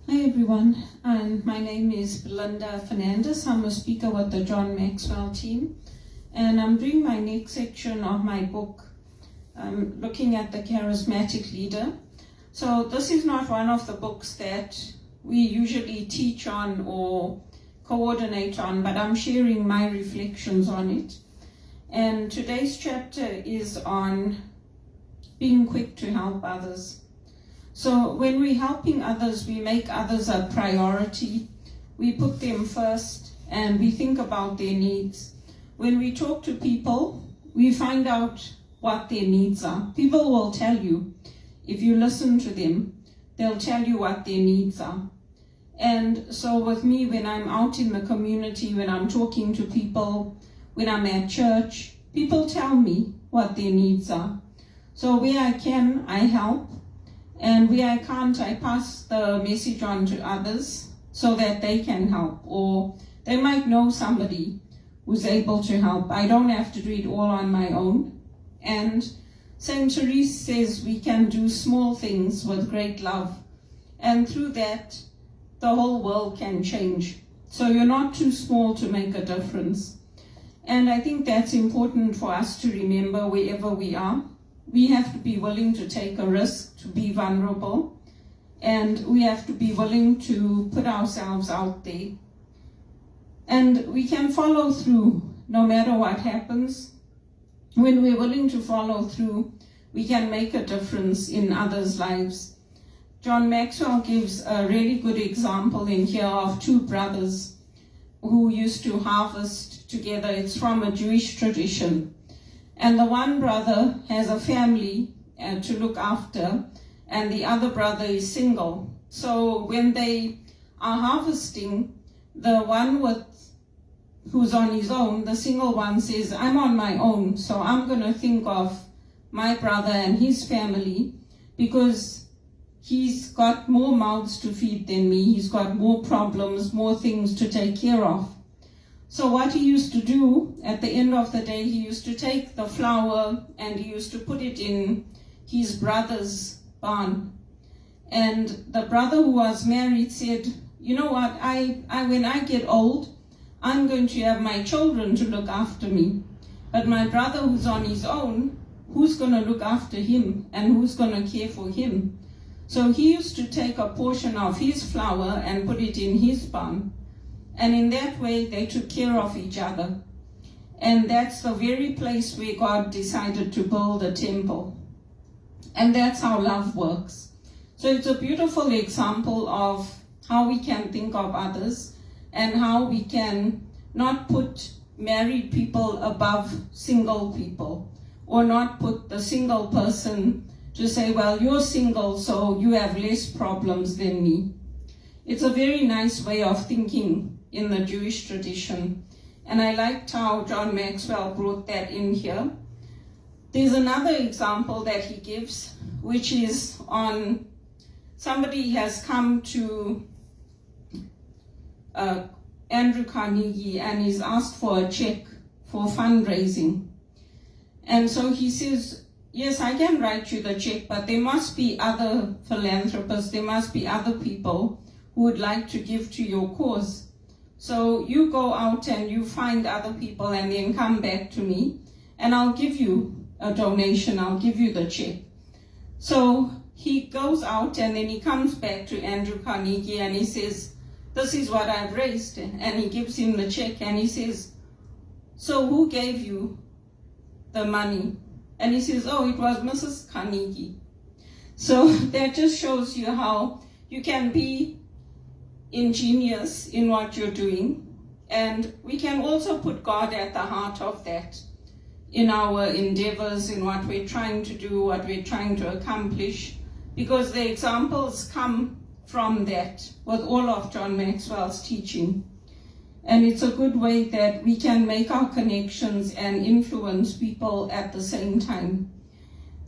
Hi everyone, my name is Belinda Fernandez. I'm a speaker with the John Maxwell team, and I'm doing my next section of my book, looking at the charismatic leader. So this is not one of the books that we usually teach on or coordinate on, but I'm sharing my reflections on it. And today's chapter is on being quick to help others. So when we're helping others, we make others a priority. We put them first and we think about their needs. When we talk to people, we find out what their needs are. People will tell you, if you listen to them, they'll tell you what their needs are. And so with me, when I'm out in the community, when I'm talking to people, when I'm at church, people tell me what their needs are. So where I can, I help. And where I can't, I pass the message on to others so that they can help, or they might know somebody who's able to help. I don't have to do it all on my own. And Saint Therese says we can do small things with great love. And through that, the whole world can change. So you're not too small to make a difference. And I think that's important for us to remember wherever we are. We have to be willing to take a risk, to be vulnerable, and we have to be willing to put ourselves out there. And we can follow through no matter what happens. When we're willing to follow through, we can make a difference in others' lives. John Maxwell gives a really good example in here of two brothers who used to harvest together. It's from a Jewish tradition. And the one brother has a family to look after, and the other brother is single. So when they are harvesting, the one who's on his own, the single one says, I'm on my own, so I'm going to think of my brother and his family, because he's got more mouths to feed than me. He's got more problems, more things to take care of. So what he used to do at the end of the day, he used to take the flour and he used to put it in his brother's barn. And the brother who was married said, you know what, when I get old, I'm going to have my children to look after me. But my brother who's on his own, who's going to look after him and who's going to care for him? So he used to take a portion of his flour and put it in his barn. And in that way, they took care of each other. And that's the very place where God decided to build a temple. And that's how love works. So it's a beautiful example of how we can think of others and how we can not put married people above single people, or not put the single person to say, well, you're single, so you have less problems than me. It's a very nice way of thinking in the Jewish tradition. And I liked how John Maxwell brought that in here. There's another example that he gives, which is on somebody has come to Andrew Carnegie and he's asked for a check for fundraising. And so he says, yes, I can write you the check, but there must be other philanthropists, there must be other people who would like to give to your cause. So you go out and you find other people and then come back to me and I'll give you a donation, I'll give you the check. So he goes out and then he comes back to Andrew Carnegie and he says, this is what I've raised. And he gives him the check and he says, so who gave you the money? And he says, oh, it was Mrs. Carnegie. So that just shows you how you can be ingenious in what you're doing, and we can also put God at the heart of that in our endeavors, in what we're trying to do, what we're trying to accomplish, because the examples come from that with all of John Maxwell's teaching. And it's a good way that we can make our connections and influence people at the same time.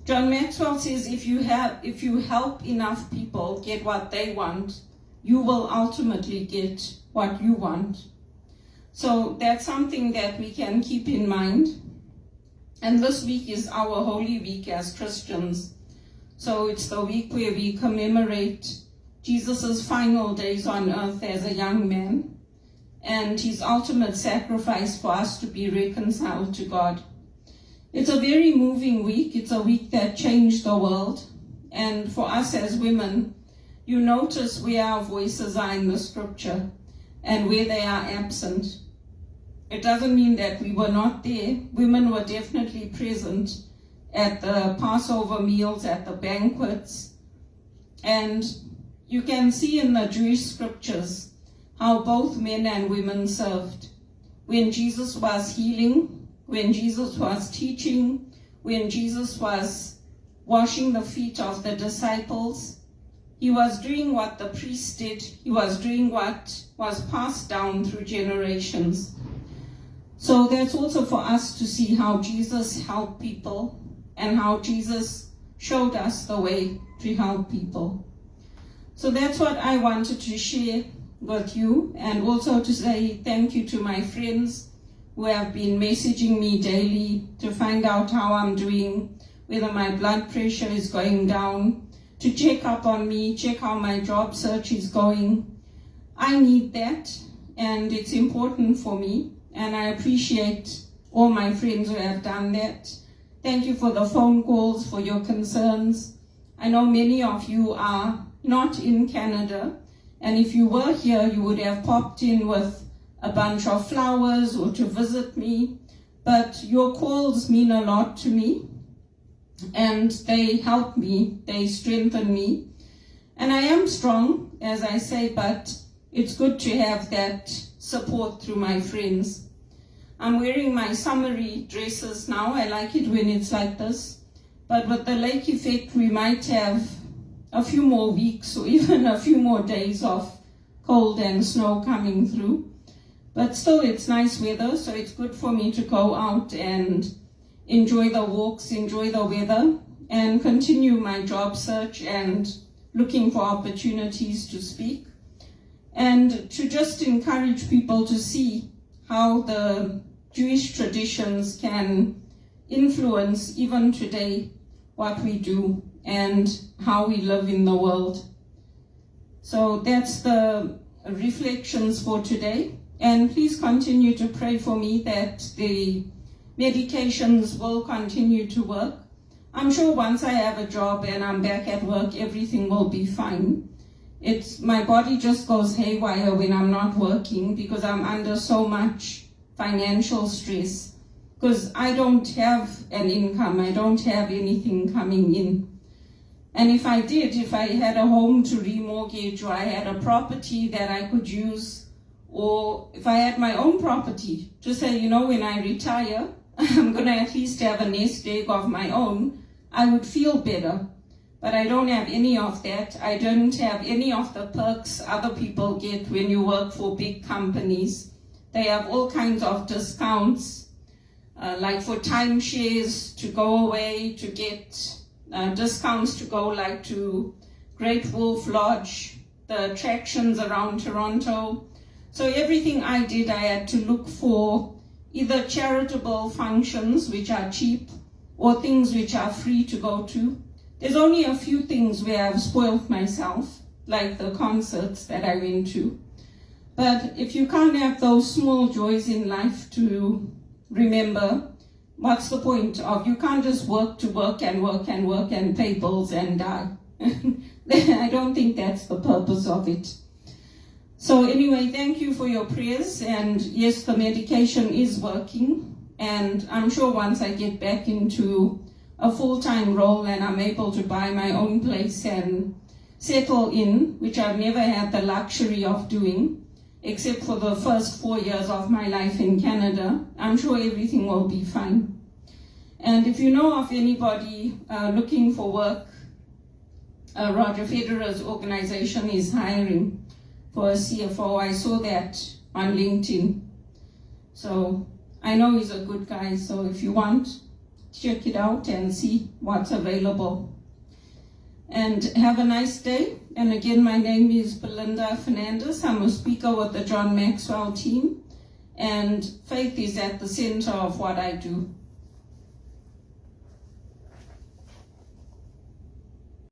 John Maxwell says if you help enough people get what they want, you will ultimately get what you want. So that's something that we can keep in mind. And this week is our Holy Week as Christians. So it's the week where we commemorate Jesus' final days on earth as a young man, and his ultimate sacrifice for us to be reconciled to God. It's a very moving week. It's a week that changed the world. And for us as women, you notice where our voices are in the scripture and where they are absent. It doesn't mean that we were not there. Women were definitely present at the Passover meals, at the banquets. And you can see in the Jewish scriptures how both men and women served. When Jesus was healing, when Jesus was teaching, when Jesus was washing the feet of the disciples, he was doing what the priests did. He was doing what was passed down through generations. So that's also for us to see how Jesus helped people and how Jesus showed us the way to help people. So that's what I wanted to share with you, and also to say thank you to my friends who have been messaging me daily to find out how I'm doing, whether my blood pressure is going down, to check up on me, check how my job search is going. I need that, and it's important for me, and I appreciate all my friends who have done that. Thank you for the phone calls, for your concerns. I know many of you are not in Canada, and if you were here, you would have popped in with a bunch of flowers or to visit me, but your calls mean a lot to me, and they help me, they strengthen me. And I am strong, as I say, but it's good to have that support through my friends. I'm wearing my summery dresses now. I like it when it's like this, but with the lake effect, we might have a few more weeks or even a few more days of cold and snow coming through. But still, it's nice weather, so it's good for me to go out and enjoy the walks, enjoy the weather, and continue my job search and looking for opportunities to speak, and to just encourage people to see how the Jewish traditions can influence even today what we do and how we live in the world. So that's the reflections for today. And please continue to pray for me that the medications will continue to work. I'm sure once I have a job and I'm back at work, everything will be fine. My body just goes haywire when I'm not working because I'm under so much financial stress, because I don't have an income, I don't have anything coming in. And if I had a home to remortgage, or I had a property that I could use, or if I had my own property to say, when I retire, I'm going to at least have a nest egg of my own, I would feel better. But I don't have any of that. I don't have any of the perks other people get when you work for big companies. They have all kinds of discounts, like for timeshares to go away, to get discounts to go like to Great Wolf Lodge, the attractions around Toronto. So everything I did, I had to look for either charitable functions, which are cheap, or things which are free to go to. There's only a few things where I've spoiled myself, like the concerts that I went to. But if you can't have those small joys in life to remember, what's the point of, you can't just work to work and work and work and pay bills and die. I don't think that's the purpose of it. So anyway, thank you for your prayers, and yes, the medication is working, and I'm sure once I get back into a full-time role and I'm able to buy my own place and settle in, which I've never had the luxury of doing, except for the first 4 years of my life in Canada, I'm sure everything will be fine. And if you know of anybody looking for work, Roger Federer's organization is hiring for a CFO. I saw that on LinkedIn. So I know he's a good guy, so if you want, check it out and see what's available. And have a nice day. And again, my name is Belinda Fernandez. I'm a speaker with the John Maxwell team, and faith is at the center of what I do.